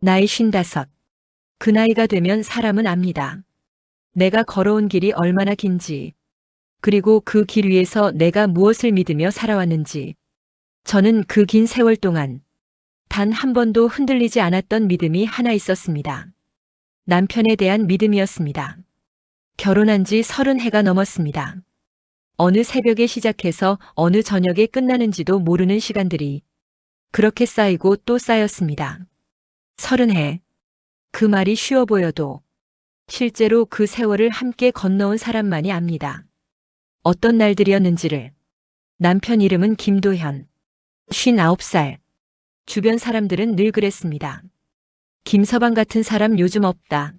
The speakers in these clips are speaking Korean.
나이 55. 그 나이가 되면 사람은 압니다. 내가 걸어온 길이 얼마나 긴지, 그리고 그 길 위에서 내가 무엇을 믿으며 살아왔는지. 저는 그 긴 세월 동안 단 한 번도 흔들리지 않았던 믿음이 하나 있었습니다. 남편에 대한 믿음이었습니다. 결혼한 지 30해가 넘었습니다. 어느 새벽에 시작해서 어느 저녁에 끝나는지도 모르는 시간들이 그렇게 쌓이고 또 쌓였습니다. 30해. 그 말이 쉬워 보여도 실제로 그 세월을 함께 건너온 사람만이 압니다. 어떤 날들이었는지를. 남편 이름은 김도현. 59살. 주변 사람들은 늘 그랬습니다. 김서방 같은 사람 요즘 없다.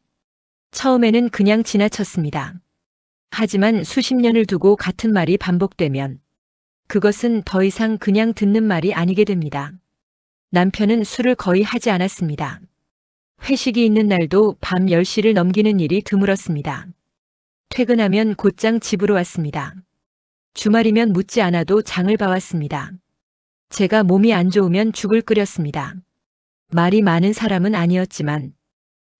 처음에는 그냥 지나쳤습니다. 하지만 수십 년을 두고 같은 말이 반복되면 그것은 더 이상 그냥 듣는 말이 아니게 됩니다. 남편은 술을 거의 하지 않았습니다. 회식이 있는 날도 밤 10시를 넘기는 일이 드물었습니다. 퇴근하면 곧장 집으로 왔습니다. 주말이면 묻지 않아도 장을 봐왔습니다. 제가 몸이 안 좋으면 죽을 끓였습니다. 말이 많은 사람은 아니었지만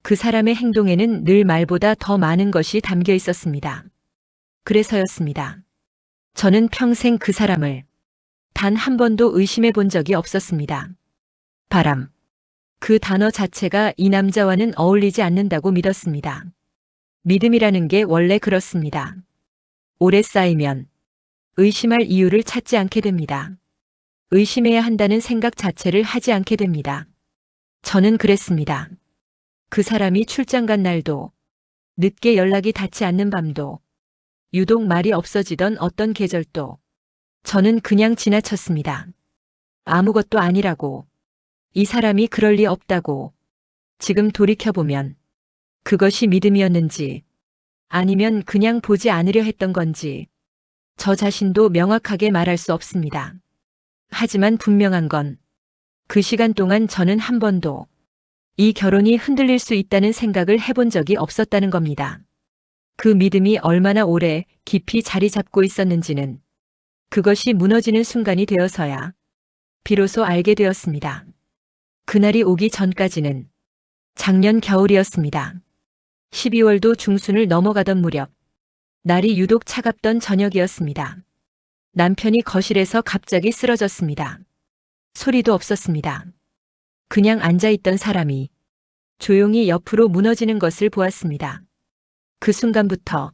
그 사람의 행동에는 늘 말보다 더 많은 것이 담겨 있었습니다. 그래서였습니다. 저는 평생 그 사람을 단 한 번도 의심해 본 적이 없었습니다. 바람. 그 단어 자체가 이 남자와는 어울리지 않는다고 믿었습니다. 믿음이라는 게 원래 그렇습니다. 오래 쌓이면 의심할 이유를 찾지 않게 됩니다. 의심해야 한다는 생각 자체를 하지 않게 됩니다. 저는 그랬습니다. 그 사람이 출장 간 날도, 늦게 연락이 닿지 않는 밤도, 유독 말이 없어지던 어떤 계절도 저는 그냥 지나쳤습니다. 아무것도 아니라고, 이 사람이 그럴 리 없다고. 지금 돌이켜보면 그것이 믿음이었는지 아니면 그냥 보지 않으려 했던 건지 저 자신도 명확하게 말할 수 없습니다. 하지만 분명한 건 그 시간 동안 저는 한 번도 이 결혼이 흔들릴 수 있다는 생각을 해본 적이 없었다는 겁니다. 그 믿음이 얼마나 오래 깊이 자리 잡고 있었는지는 그것이 무너지는 순간이 되어서야 비로소 알게 되었습니다. 그날이 오기 전까지는 작년 겨울이었습니다. 12월도 중순을 넘어가던 무렵, 날이 유독 차갑던 저녁이었습니다. 남편이 거실에서 갑자기 쓰러졌습니다. 소리도 없었습니다. 그냥 앉아있던 사람이 조용히 옆으로 무너지는 것을 보았습니다. 그 순간부터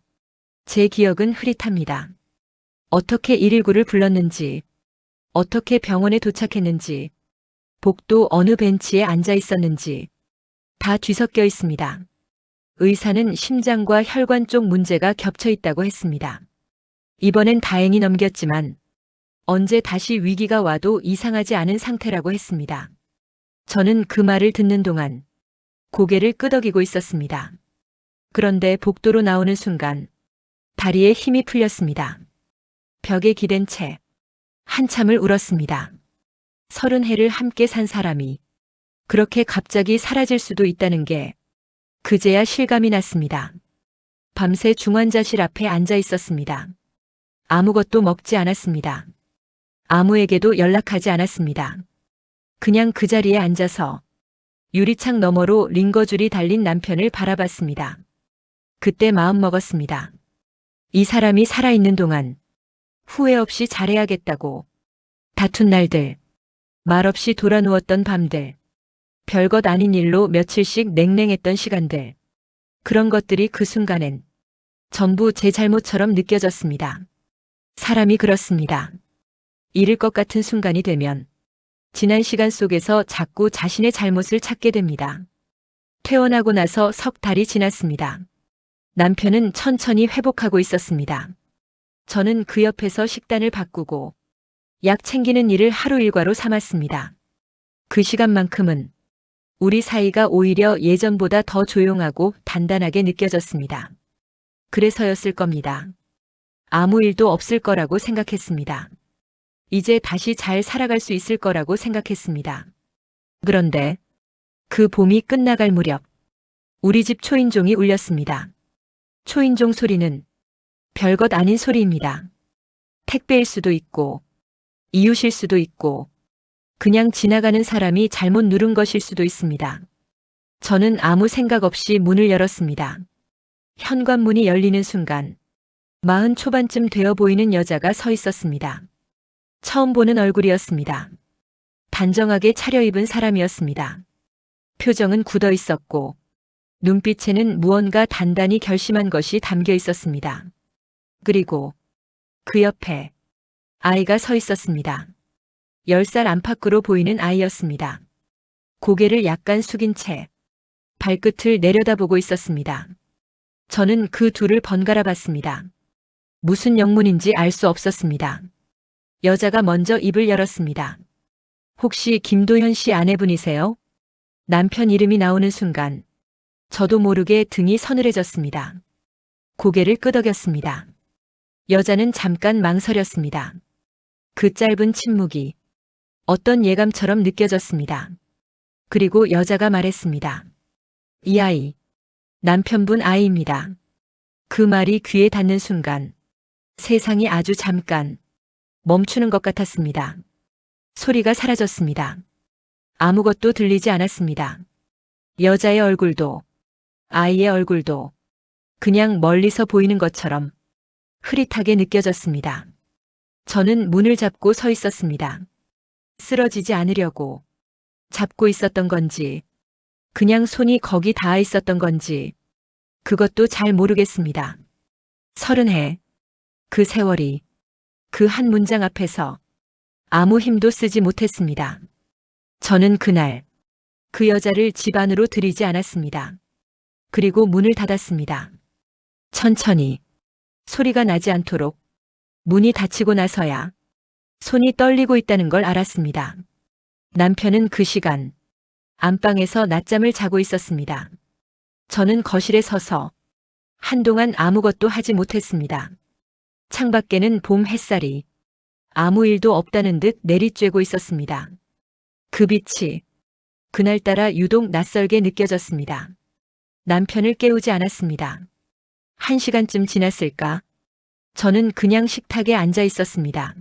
제 기억은 흐릿합니다. 어떻게 119를 불렀는지, 어떻게 병원에 도착했는지, 복도 어느 벤치에 앉아 있었는지 다 뒤섞여 있습니다. 의사는 심장과 혈관 쪽 문제가 겹쳐 있다고 했습니다. 이번엔 다행히 넘겼지만 언제 다시 위기가 와도 이상하지 않은 상태라고 했습니다. 저는 그 말을 듣는 동안 고개를 끄덕이고 있었습니다. 그런데 복도로 나오는 순간 다리에 힘이 풀렸습니다. 벽에 기댄 채 한참을 울었습니다. 30해를 함께 산 사람이 그렇게 갑자기 사라질 수도 있다는 게 그제야 실감이 났습니다. 밤새 중환자실 앞에 앉아 있었습니다. 아무것도 먹지 않았습니다. 아무에게도 연락하지 않았습니다. 그냥 그 자리에 앉아서 유리창 너머로 링거줄이 달린 남편을 바라봤습니다. 그때 마음 먹었습니다. 이 사람이 살아있는 동안 후회 없이 잘해야겠다고. 다툰 날들, 말없이 돌아누웠던 밤들, 별것 아닌 일로 며칠씩 냉랭했던 시간들, 그런 것들이 그 순간엔 전부 제 잘못처럼 느껴졌습니다. 사람이 그렇습니다. 잃을 것 같은 순간이 되면 지난 시간 속에서 자꾸 자신의 잘못을 찾게 됩니다. 퇴원하고 나서 석 달이 지났습니다. 남편은 천천히 회복하고 있었습니다. 저는 그 옆에서 식단을 바꾸고 약 챙기는 일을 하루 일과로 삼았습니다. 그 시간만큼은 우리 사이가 오히려 예전보다 더 조용하고 단단하게 느껴졌습니다. 그래서였을 겁니다. 아무 일도 없을 거라고 생각했습니다. 이제 다시 잘 살아갈 수 있을 거라고 생각했습니다. 그런데 그 봄이 끝나갈 무렵 우리 집 초인종이 울렸습니다. 초인종 소리는 별것 아닌 소리입니다. 택배일 수도 있고 이웃일 수도 있고 그냥 지나가는 사람이 잘못 누른 것일 수도 있습니다. 저는 아무 생각 없이 문을 열었습니다. 현관문이 열리는 순간 40 초반쯤 되어 보이는 여자가 서 있었습니다. 처음 보는 얼굴이었습니다. 단정하게 차려입은 사람이었습니다. 표정은 굳어 있었고 눈빛에는 무언가 단단히 결심한 것이 담겨 있었습니다. 그리고 그 옆에 아이가 서 있었습니다. 10살 안팎으로 보이는 아이였습니다. 고개를 약간 숙인 채 발끝을 내려다보고 있었습니다. 저는 그 둘을 번갈아 봤습니다. 무슨 영문인지 알 수 없었습니다. 여자가 먼저 입을 열었습니다. 혹시 김도현 씨 아내분이세요? 남편 이름이 나오는 순간 저도 모르게 등이 서늘해졌습니다. 고개를 끄덕였습니다. 여자는 잠깐 망설였습니다. 그 짧은 침묵이 어떤 예감처럼 느껴졌습니다. 그리고 여자가 말했습니다. 이 아이, 남편분 아이입니다. 그 말이 귀에 닿는 순간 세상이 아주 잠깐 멈추는 것 같았습니다. 소리가 사라졌습니다. 아무것도 들리지 않았습니다. 여자의 얼굴도 아이의 얼굴도 그냥 멀리서 보이는 것처럼 흐릿하게 느껴졌습니다. 저는 문을 잡고 서 있었습니다. 쓰러지지 않으려고 잡고 있었던 건지 그냥 손이 거기 닿아 있었던 건지 그것도 잘 모르겠습니다. 30해 그 세월이 그 한 문장 앞에서 아무 힘도 쓰지 못했습니다. 저는 그날 그 여자를 집 안으로 들이지 않았습니다. 그리고 문을 닫았습니다. 천천히 소리가 나지 않도록 문이 닫히고 나서야 손이 떨리고 있다는 걸 알았습니다. 남편은 그 시간 안방에서 낮잠을 자고 있었습니다. 저는 거실에 서서 한동안 아무것도 하지 못했습니다. 창밖에는 봄 햇살이 아무 일도 없다는 듯 내리쬐고 있었습니다. 그 빛이 그날따라 유독 낯설게 느껴졌습니다. 남편을 깨우지 않았습니다. 1시간쯤 지났을까? 저는 그냥 식탁에 앉아 있었습니다.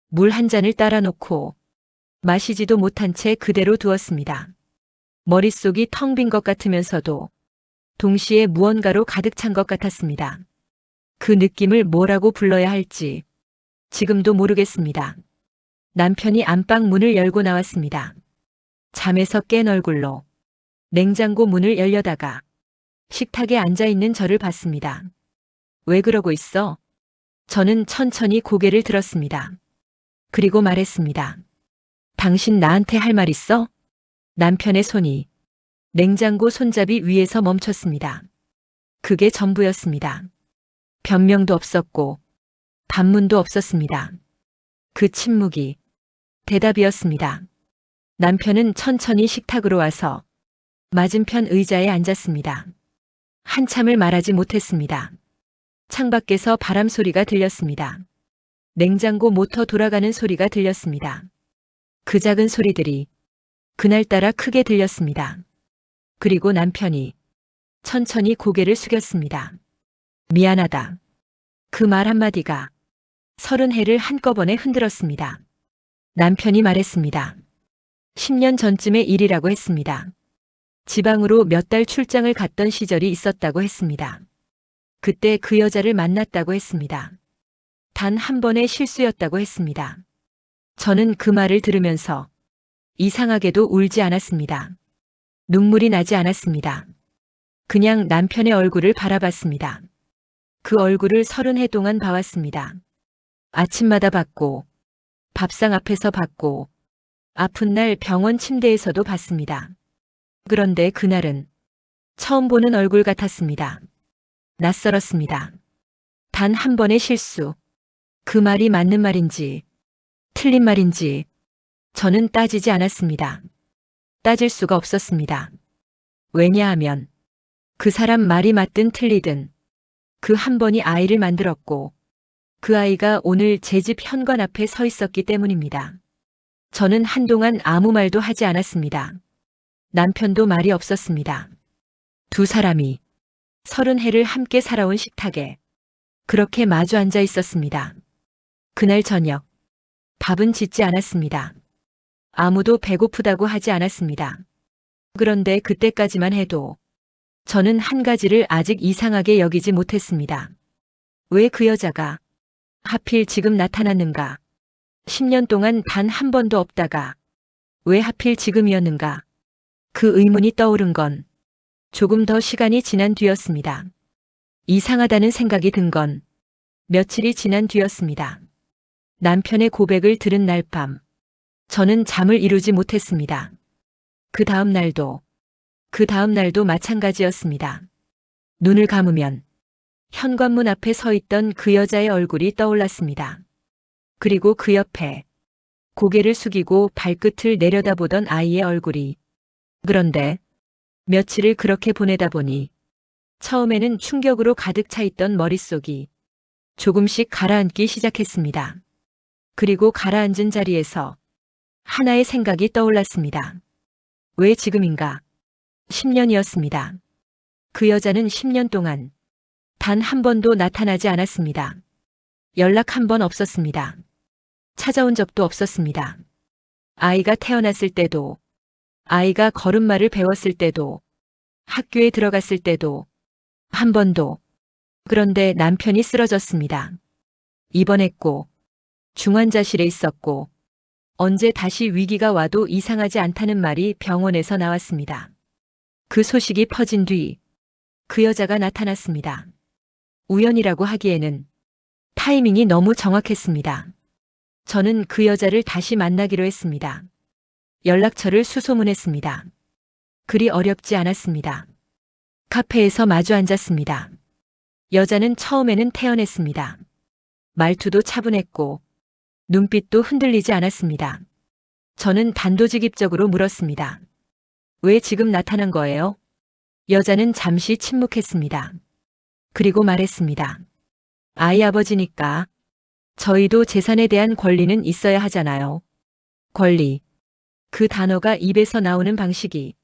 물 한 잔을 따라 놓고 마시지도 못한 채 그대로 두었습니다. 머릿속이 텅 빈 것 같으면서도 동시에 무언가로 가득 찬 것 같았습니다. 그 느낌을 뭐라고 불러야 할지 지금도 모르겠습니다. 남편이 안방 문을 열고 나왔습니다. 잠에서 깬 얼굴로 냉장고 문을 열려다가 식탁에 앉아 있는 저를 봤습니다. 왜 그러고 있어? 저는 천천히 고개를 들었습니다. 그리고 말했습니다. 당신 나한테 할 말 있어? 남편의 손이 냉장고 손잡이 위에서 멈췄습니다. 그게 전부였습니다. 변명도 없었고 반문도 없었습니다. 그 침묵이 대답이었습니다. 남편은 천천히 식탁으로 와서 맞은편 의자에 앉았습니다. 한참을 말하지 못했습니다. 창밖에서 바람 소리가 들렸습니다. 냉장고 모터 돌아가는 소리가 들렸습니다. 그 작은 소리들이 그날따라 크게 들렸습니다. 그리고 남편이 천천히 고개를 숙였습니다. 미안하다. 그 말 한마디가 30해를 한꺼번에 흔들었습니다. 남편이 말했습니다. 10년 전쯤의 일이라고 했습니다. 지방으로 몇 달 출장을 갔던 시절이 있었다고 했습니다. 그때 그 여자를 만났다고 했습니다. 단 한 번의 실수였다고 했습니다. 저는 그 말을 들으면서 이상하게도 울지 않았습니다. 눈물이 나지 않았습니다. 그냥 남편의 얼굴을 바라봤습니다. 그 얼굴을 30해 동안 봐왔습니다. 아침마다 봤고, 밥상 앞에서 봤고, 아픈 날 병원 침대에서도 봤습니다. 그런데 그날은 처음 보는 얼굴 같았습니다. 낯설었습니다. 단 한 번의 실수. 그 말이 맞는 말인지, 틀린 말인지, 저는 따지지 않았습니다. 따질 수가 없었습니다. 왜냐하면 그 사람 말이 맞든 틀리든 그 한 번이 아이를 만들었고 그 아이가 오늘 제 집 현관 앞에 서 있었기 때문입니다. 저는 한동안 아무 말도 하지 않았습니다. 남편도 말이 없었습니다. 두 사람이 30해를 함께 살아온 식탁에 그렇게 마주 앉아 있었습니다. 그날 저녁 밥은 짓지 않았습니다. 아무도 배고프다고 하지 않았습니다. 그런데 그때까지만 해도 저는 한 가지를 아직 이상하게 여기지 못했습니다. 왜 그 여자가 하필 지금 나타났는가? 10년 동안 단 한 번도 없다가 왜 하필 지금이었는가? 그 의문이 떠오른 건 조금 더 시간이 지난 뒤였습니다. 이상하다는 생각이 든 건 며칠이 지난 뒤였습니다. 남편의 고백을 들은 날 밤, 저는 잠을 이루지 못했습니다. 그 다음 날도 마찬가지였습니다. 눈을 감으면 현관문 앞에 서 있던 그 여자의 얼굴이 떠올랐습니다. 그리고 그 옆에 고개를 숙이고 발끝을 내려다보던 아이의 얼굴이. 그런데 며칠을 그렇게 보내다 보니 처음에는 충격으로 가득 차 있던 머릿속이 조금씩 가라앉기 시작했습니다. 그리고 가라앉은 자리에서 하나의 생각이 떠올랐습니다. 왜 지금인가? 10년이었습니다. 그 여자는 10년 동안 단 한 번도 나타나지 않았습니다. 연락 한 번 없었습니다. 찾아온 적도 없었습니다. 아이가 태어났을 때도, 아이가 걸음마를 배웠을 때도, 학교에 들어갔을 때도, 한 번도. 그런데 남편이 쓰러졌습니다. 입원했고, 중환자실에 있었고, 언제 다시 위기가 와도 이상하지 않다는 말이 병원에서 나왔습니다. 그 소식이 퍼진 뒤 그 여자가 나타났습니다. 우연이라고 하기에는 타이밍이 너무 정확했습니다. 저는 그 여자를 다시 만나기로 했습니다. 연락처를 수소문했습니다. 그리 어렵지 않았습니다. 카페에서 마주 앉았습니다. 여자는 처음에는 태연했습니다. 말투도 차분했고 눈빛도 흔들리지 않았습니다. 저는 단도직입적으로 물었습니다. 왜 지금 나타난 거예요? 여자는 잠시 침묵했습니다. 그리고 말했습니다. 아이 아버지니까. 저희도 재산에 대한 권리는 있어야 하잖아요. 권리. 그 단어가 입에서 나오는 방식이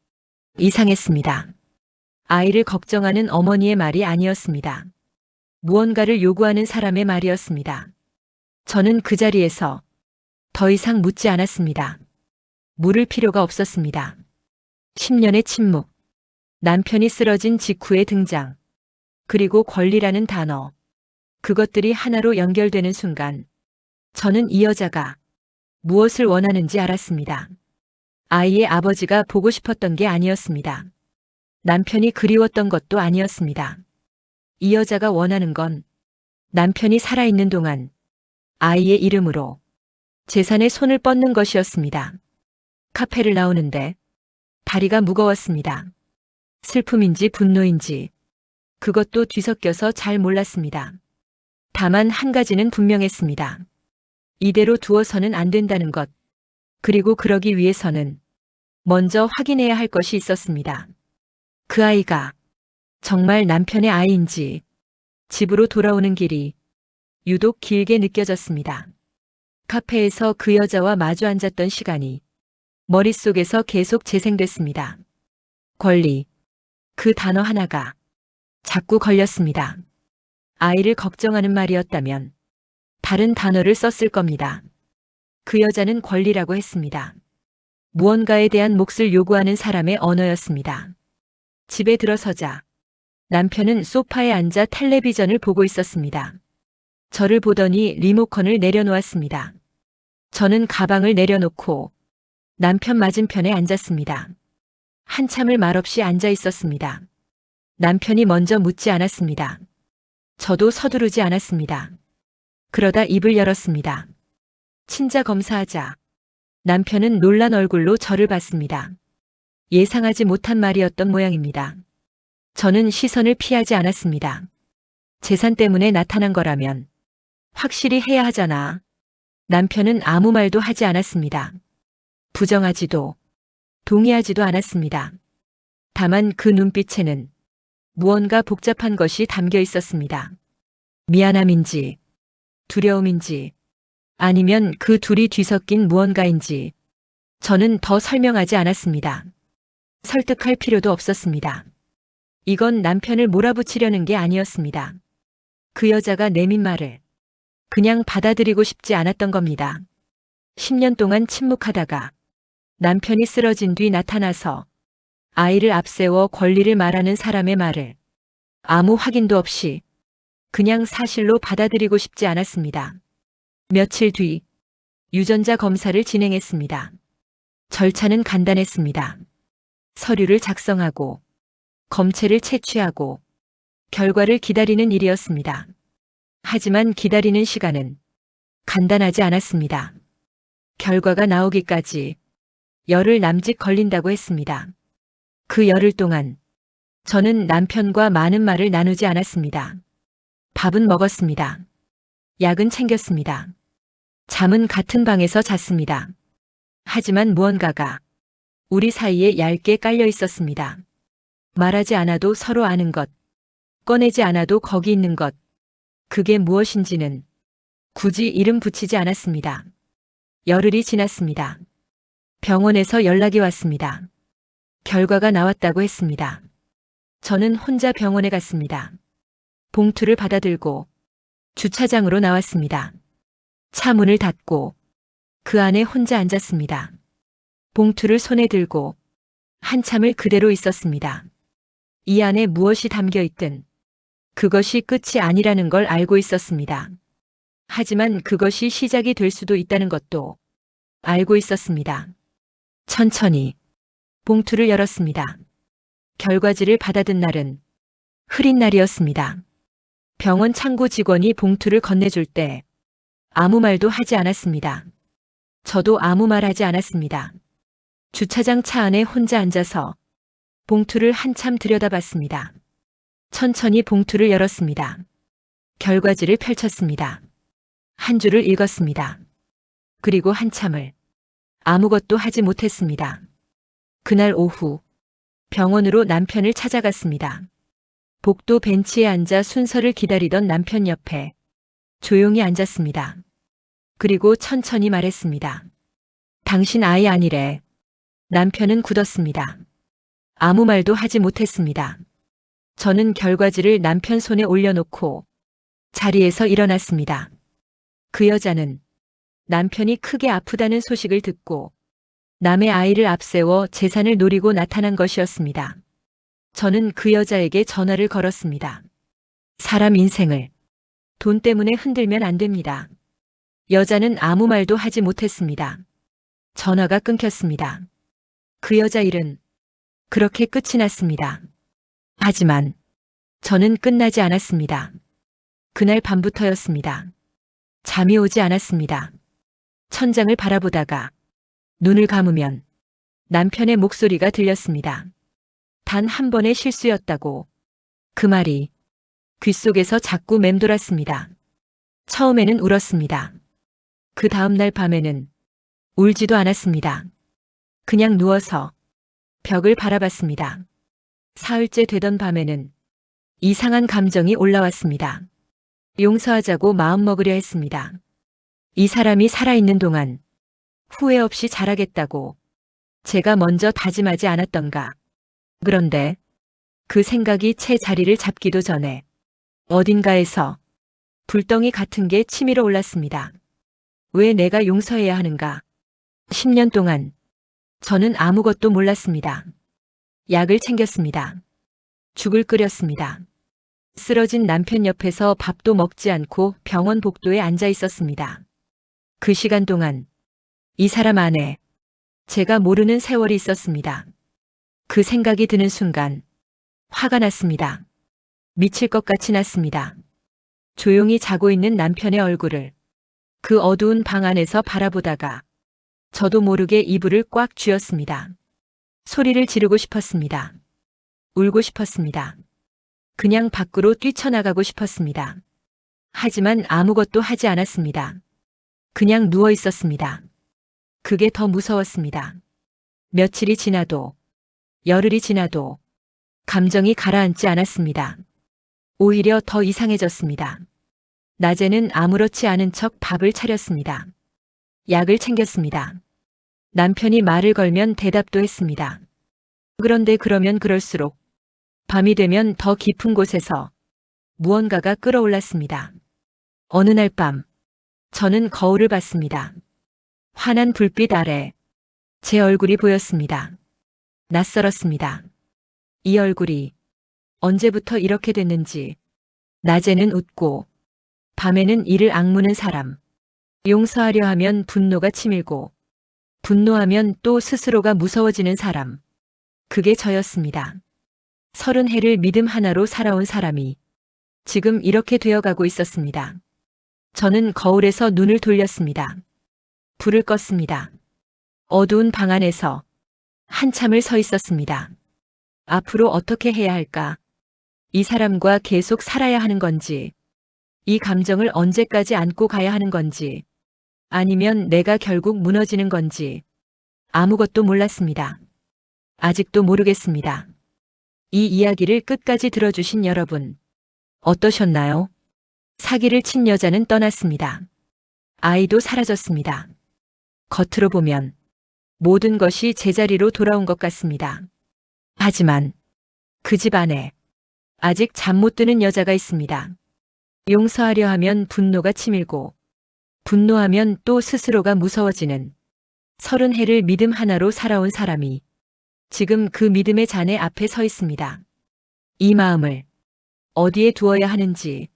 이상했습니다. 아이를 걱정하는 어머니의 말이 아니었습니다. 무언가를 요구하는 사람의 말이었습니다. 저는 그 자리에서 더 이상 묻지 않았습니다. 물을 필요가 없었습니다. 10년의 침묵. 남편이 쓰러진 직후의 등장. 그리고 권리라는 단어. 그것들이 하나로 연결되는 순간 저는 이 여자가 무엇을 원하는지 알았습니다. 아이의 아버지가 보고 싶었던 게 아니었습니다. 남편이 그리웠던 것도 아니었습니다. 이 여자가 원하는 건 남편이 살아있는 동안 아이의 이름으로 재산에 손을 뻗는 것이었습니다. 카페를 나오는데 다리가 무거웠습니다. 슬픔인지 분노인지 그것도 뒤섞여서 잘 몰랐습니다. 다만 한 가지는 분명했습니다. 이대로 두어서는 안 된다는 것. 그리고 그러기 위해서는 먼저 확인해야 할 것이 있었습니다. 그 아이가 정말 남편의 아이인지. 집으로 돌아오는 길이 유독 길게 느껴졌습니다. 카페에서 그 여자와 마주 앉았던 시간이 머릿속에서 계속 재생됐습니다. 권리. 그 단어 하나가 자꾸 걸렸습니다. 아이를 걱정하는 말이었다면 다른 단어를 썼을 겁니다. 그 여자는 권리라고 했습니다. 무언가에 대한 몫을 요구하는 사람의 언어였습니다. 집에 들어서자 남편은 소파에 앉아 텔레비전을 보고 있었습니다. 저를 보더니 리모컨을 내려놓았습니다. 저는 가방을 내려놓고 남편 맞은편에 앉았습니다. 한참을 말없이 앉아 있었습니다. 남편이 먼저 묻지 않았습니다. 저도 서두르지 않았습니다. 그러다 입을 열었습니다. 친자 검사하자. 남편은 놀란 얼굴로 저를 봤습니다. 예상하지 못한 말이었던 모양입니다. 저는 시선을 피하지 않았습니다. 재산 때문에 나타난 거라면 확실히 해야 하잖아. 남편은 아무 말도 하지 않았습니다. 부정하지도 동의하지도 않았습니다. 다만 그 눈빛에는 무언가 복잡한 것이 담겨 있었습니다. 미안함인지 두려움인지 아니면 그 둘이 뒤섞인 무언가인지 저는 더 설명하지 않았습니다. 설득할 필요도 없었습니다. 이건 남편을 몰아붙이려는 게 아니었습니다. 그 여자가 내민 말을 그냥 받아들이고 싶지 않았던 겁니다. 10년 동안 침묵하다가 남편이 쓰러진 뒤 나타나서 아이를 앞세워 권리를 말하는 사람의 말을 아무 확인도 없이 그냥 사실로 받아들이고 싶지 않았습니다. 며칠 뒤 유전자 검사를 진행했습니다. 절차는 간단했습니다. 서류를 작성하고 검체를 채취하고 결과를 기다리는 일이었습니다. 하지만 기다리는 시간은 간단하지 않았습니다. 결과가 나오기까지 열흘 남짓 걸린다고 했습니다. 그 열흘 동안 저는 남편과 많은 말을 나누지 않았습니다. 밥은 먹었습니다. 약은 챙겼습니다. 잠은 같은 방에서 잤습니다. 하지만 무언가가 우리 사이에 얇게 깔려 있었습니다. 말하지 않아도 서로 아는 것, 꺼내지 않아도 거기 있는 것, 그게 무엇인지는 굳이 이름 붙이지 않았습니다. 열흘이 지났습니다. 병원에서 연락이 왔습니다. 결과가 나왔다고 했습니다. 저는 혼자 병원에 갔습니다. 봉투를 받아들고 주차장으로 나왔습니다. 차 문을 닫고 그 안에 혼자 앉았습니다. 봉투를 손에 들고 한참을 그대로 있었습니다. 이 안에 무엇이 담겨 있든 그것이 끝이 아니라는 걸 알고 있었습니다. 하지만 그것이 시작이 될 수도 있다는 것도 알고 있었습니다. 천천히 봉투를 열었습니다. 결과지를 받아든 날은 흐린 날이었습니다. 병원 창구 직원이 봉투를 건네줄 때 아무 말도 하지 않았습니다. 저도 아무 말 하지 않았습니다. 주차장 차 안에 혼자 앉아서 봉투를 한참 들여다봤습니다. 천천히 봉투를 열었습니다. 결과지를 펼쳤습니다. 한 줄을 읽었습니다. 그리고 한참을 아무것도 하지 못했습니다. 그날 오후 병원으로 남편을 찾아갔습니다. 복도 벤치에 앉아 순서를 기다리던 남편 옆에 조용히 앉았습니다. 그리고 천천히 말했습니다. 당신 아이 아니래. 남편은 굳었습니다. 아무 말도 하지 못했습니다. 저는 결과지를 남편 손에 올려놓고 자리에서 일어났습니다. 그 여자는 남편이 크게 아프다는 소식을 듣고 남의 아이를 앞세워 재산을 노리고 나타난 것이었습니다. 저는 그 여자에게 전화를 걸었습니다. 사람 인생을 돈 때문에 흔들면 안 됩니다. 여자는 아무 말도 하지 못했습니다. 전화가 끊겼습니다. 그 여자 일은 그렇게 끝이 났습니다. 하지만 저는 끝나지 않았습니다. 그날 밤부터였습니다. 잠이 오지 않았습니다. 천장을 바라보다가 눈을 감으면 남편의 목소리가 들렸습니다. 단 한 번의 실수였다고. 그 말이 귓속에서 자꾸 맴돌았습니다. 처음에는 울었습니다. 그 다음날 밤에는 울지도 않았습니다. 그냥 누워서 벽을 바라봤습니다. 사흘째 되던 밤에는 이상한 감정이 올라왔습니다. 용서하자고 마음먹으려 했습니다. 이 사람이 살아있는 동안 후회 없이 잘하겠다고 제가 먼저 다짐하지 않았던가. 그런데 그 생각이 채 자리를 잡기도 전에 어딘가에서 불덩이 같은 게 치밀어 올랐습니다. 왜 내가 용서해야 하는가? 10년 동안 저는 아무것도 몰랐습니다. 약을 챙겼습니다. 죽을 끓였습니다. 쓰러진 남편 옆에서 밥도 먹지 않고 병원 복도에 앉아 있었습니다. 그 시간 동안 이 사람 안에 제가 모르는 세월이 있었습니다. 그 생각이 드는 순간 화가 났습니다. 미칠 것 같이 났습니다. 조용히 자고 있는 남편의 얼굴을 그 어두운 방 안에서 바라보다가 저도 모르게 이불을 꽉 쥐었습니다. 소리를 지르고 싶었습니다. 울고 싶었습니다. 그냥 밖으로 뛰쳐나가고 싶었습니다. 하지만 아무것도 하지 않았습니다. 그냥 누워 있었습니다. 그게 더 무서웠습니다. 며칠이 지나도 열흘이 지나도 감정이 가라앉지 않았습니다. 오히려 더 이상해졌습니다. 낮에는 아무렇지 않은 척 밥을 차렸습니다. 약을 챙겼습니다. 남편이 말을 걸면 대답도 했습니다. 그런데 그러면 그럴수록 밤이 되면 더 깊은 곳에서 무언가가 끌어올랐습니다. 어느 날 밤 저는 거울을 봤습니다. 환한 불빛 아래 제 얼굴이 보였습니다. 낯설었습니다. 이 얼굴이 언제부터 이렇게 됐는지, 낮에는 웃고 밤에는 이를 악무는 사람, 용서하려 하면 분노가 치밀고 분노하면 또 스스로가 무서워지는 사람, 그게 저였습니다. 30해를 믿음 하나로 살아온 사람이 지금 이렇게 되어가고 있었습니다. 저는 거울에서 눈을 돌렸습니다. 불을 껐습니다. 어두운 방 안에서 한참을 서 있었습니다. 앞으로 어떻게 해야 할까? 이 사람과 계속 살아야 하는 건지, 이 감정을 언제까지 안고 가야 하는 건지, 아니면 내가 결국 무너지는 건지, 아무것도 몰랐습니다. 아직도 모르겠습니다. 이 이야기를 끝까지 들어주신 여러분, 어떠셨나요? 사기를 친 여자는 떠났습니다. 아이도 사라졌습니다. 겉으로 보면 모든 것이 제자리로 돌아온 것 같습니다. 하지만 그 집 안에 아직 잠 못 드는 여자가 있습니다. 용서하려 하면 분노가 치밀고 분노하면 또 스스로가 무서워지는 30해를 믿음 하나로 살아온 사람이 지금 그 믿음의 잔해 앞에 서 있습니다. 이 마음을 어디에 두어야 하는지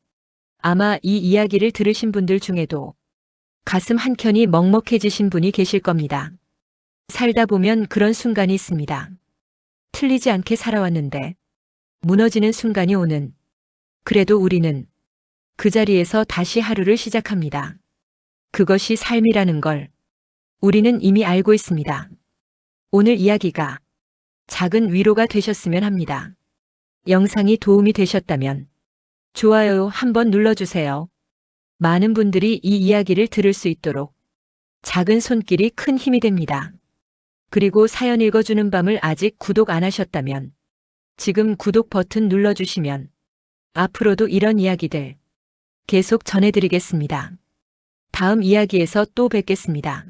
아마 이 이야기를 들으신 분들 중에도 가슴 한켠이 먹먹해지신 분이 계실 겁니다. 살다 보면 그런 순간이 있습니다. 틀리지 않게 살아왔는데 무너지는 순간이 오는, 그래도 우리는 그 자리에서 다시 하루를 시작합니다. 그것이 삶이라는 걸 우리는 이미 알고 있습니다. 오늘 이야기가 작은 위로가 되셨으면 합니다. 영상이 도움이 되셨다면 좋아요 한번 눌러주세요. 많은 분들이 이 이야기를 들을 수 있도록 작은 손길이 큰 힘이 됩니다. 그리고 사연 읽어주는 밤을 아직 구독 안 하셨다면 지금 구독 버튼 눌러주시면 앞으로도 이런 이야기들 계속 전해드리겠습니다. 다음 이야기에서 또 뵙겠습니다.